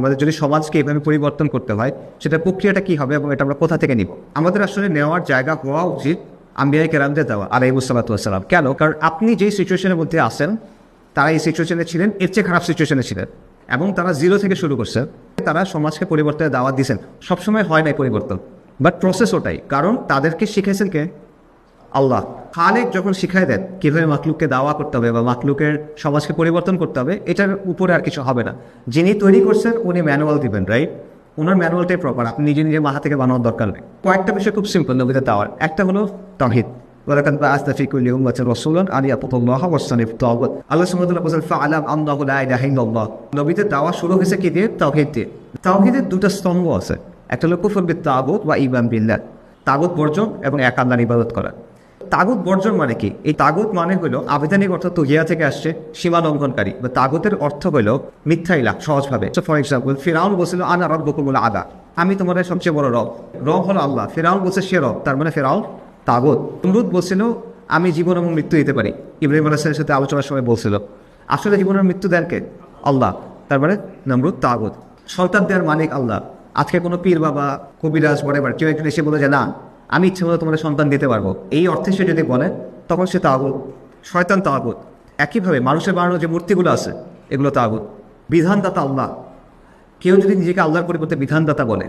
আমাদের যদি সমাজকে এভাবে পরিবর্তন করতে হয়, সেটা প্রক্রিয়াটা কী হবে এবং এটা আমরা কোথা থেকে নিব? আমাদের আসলে নেওয়ার জায়গা হওয়া উচিত আম্বিয়া কেরামদের দেওয়া আলাইহিসসালাম। কেন? কারণ আপনি যেই সিচুয়েশনের মধ্যে আসেন, তারা এই সিচুয়েশনে ছিলেন, এর চেয়ে খারাপ সিচুয়েশনে ছিলেন, এবং তারা জিরো থেকে শুরু করছেন। তারা সমাজকে পরিবর্তনের দাওয়াত দিয়েছেন। সবসময় হয় নাই পরিবর্তন, বাট প্রসেস ওটাই। কারণ তাদেরকে শিখেছেন কে? আল্লাহ। খালেক যখন শিখাই দেন কীভাবে মাকলুককে দাওয়া করতে হবে বা মাকলুকের সমাজকে পরিবর্তন করতে হবে, এটার উপরে আর কিছু হবে না। যিনি তৈরি করছেন উনি ম্যানুয়াল দিবেন, রাইট? ওনার ম্যানুয়ালটাই প্রপার, আপনি নিজে নিজে মাথা থেকে বানানোর দরকার নেই। কয়েকটা বিষয় খুব সিম্পল নবীদের দাওয়ার। একটা হলো তাওহীদ। আল্লাহ সুবহানাহু ওয়া তাআলা নবীদের দাওয়া শুরু হয়েছে কি দিয়ে? তাওহীদ দিয়ে। তাওহীদের দুটো স্তম্ভ আছে, একটা হলো কুফর বিত তাগুত ওয়া ঈমান বিল্লাহ, তাগুত বর্জন এবং এক আল্লাহর ইবাদত করা। তাগুত বর্জন মানে কি? এই তাগুত মানে হলো আবিধানিক অর্থ তুহিয়া থেকে আসছে, সীমা লঙ্ঘনকারী। বা তাগুতের অর্থ হলো মিথ্যা ইলাহ। সহজভাবে ফর এক্সাম্পল, ফিরআউন বলছিল আনা রাব্বুকুমুল আ'লা, আমি তোমাদের সবচেয়ে বড় রব। রব হলো আল্লাহ, ফিরআউন বলছে সে রব, তার মানে ফিরআউন তাগুত। নমরুদ বলছিল আমি জীবন এবং মৃত্যু দিতে পারি, ইব্রাহিম আলাইহিস সালামের সাথে আলোচনার সময় বলছিল। আসলে জীবনের মৃত্যু দেন কে? আল্লাহ, তার মানে নমরুদ তাগুত। সন্তান দেওয়ার মালিক আল্লাহ। আজকে কোনো পীর বাবা, কবিরাজ, বড়েবার কেউ একজন এসে বলে যে না, আমি ইচ্ছে মতো তোমাদের সন্তান দিতে পারবো, এই অর্থে সে যদি বলে, তখন সে তাগুত, শয়তান তাগুত। একইভাবে মানুষের বানানো যে মূর্তিগুলো আছে, এগুলো তাগুত। বিধানদাতা আল্লাহ। কেউ যদি নিজেকে আল্লাহর পরিবর্তে বিধানদাতা বলে,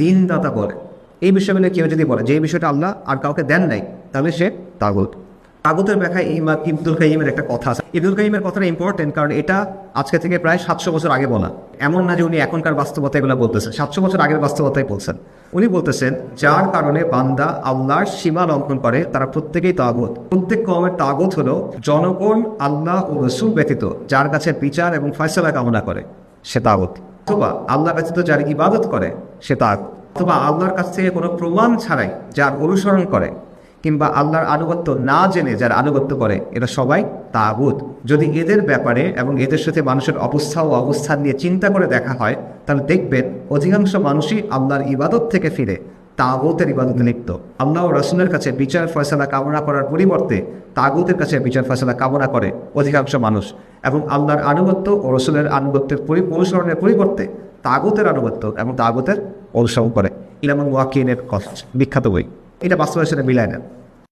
দিনদাতা বলে, এই বিষয়গুলো কেউ যদি বলে যে এই বিষয়টা আল্লাহ আর কাউকে দেন নাই, তাহলে সে তাগুত। তাগুতের ব্যাখ্যায় ইবনুল কাইয়িমের একটা কথা আছে। ইবনুল কাইয়িমের কথাটা ইম্পর্টেন্ট, কারণ এটা আজকে থেকে প্রায় 700 বছর আগে বলা। এমন না যে উনি এখনকার বাস্তবতা এগুলো বলতেছেন, 700 বছর আগের বাস্তবতাই বলছেন। উনি বলতেছেন যার কারণে বান্দা আল্লাহর সীমা লঙ্ঘন করে তারা প্রত্যেকেই তাগুত। প্রত্যেক কওমের তাগুত হলো জনগণ আল্লাহ ও রাসূল ব্যতীত যার কাছে বিচার এবং ফয়সালা কামনা করে, সে তাগুত। অথবা আল্লাহ ব্যতীত যার ইবাদত করে, সে তাগুত। অথবা আল্লাহর কাছ থেকে কোনো প্রমাণ ছাড়াই যার অনুসরণ করে, কিংবা আল্লাহর আনুগত্য না জেনে যারা আনুগত্য করে, এরা সবাই তাগুত। যদি এদের ব্যাপারে এবং এদের সাথে মানুষের অবস্থা ও অবস্থান নিয়ে চিন্তা করে দেখা হয়, তাহলে দেখবেন অধিকাংশ মানুষই আল্লাহর ইবাদত থেকে ফিরে তাগুতের ইবাদতে লিপ্ত। আল্লাহ ও রাসূলের কাছে বিচার ফয়সালা কামনা করার পরিবর্তে তাগুতের কাছে বিচার ফয়সালা কামনা করে অধিকাংশ মানুষ, এবং আল্লাহর আনুগত্য ও রাসূলের আনুগত্যের অনুসরণের পরিবর্তে তাগুতের আনুগত্য এবং তাগুতের অনুসরণ করে। ইলামুল মুওয়াক্কিনের বিখ্যাত বই, এটা বাস্তবের সাথে মিলায় না।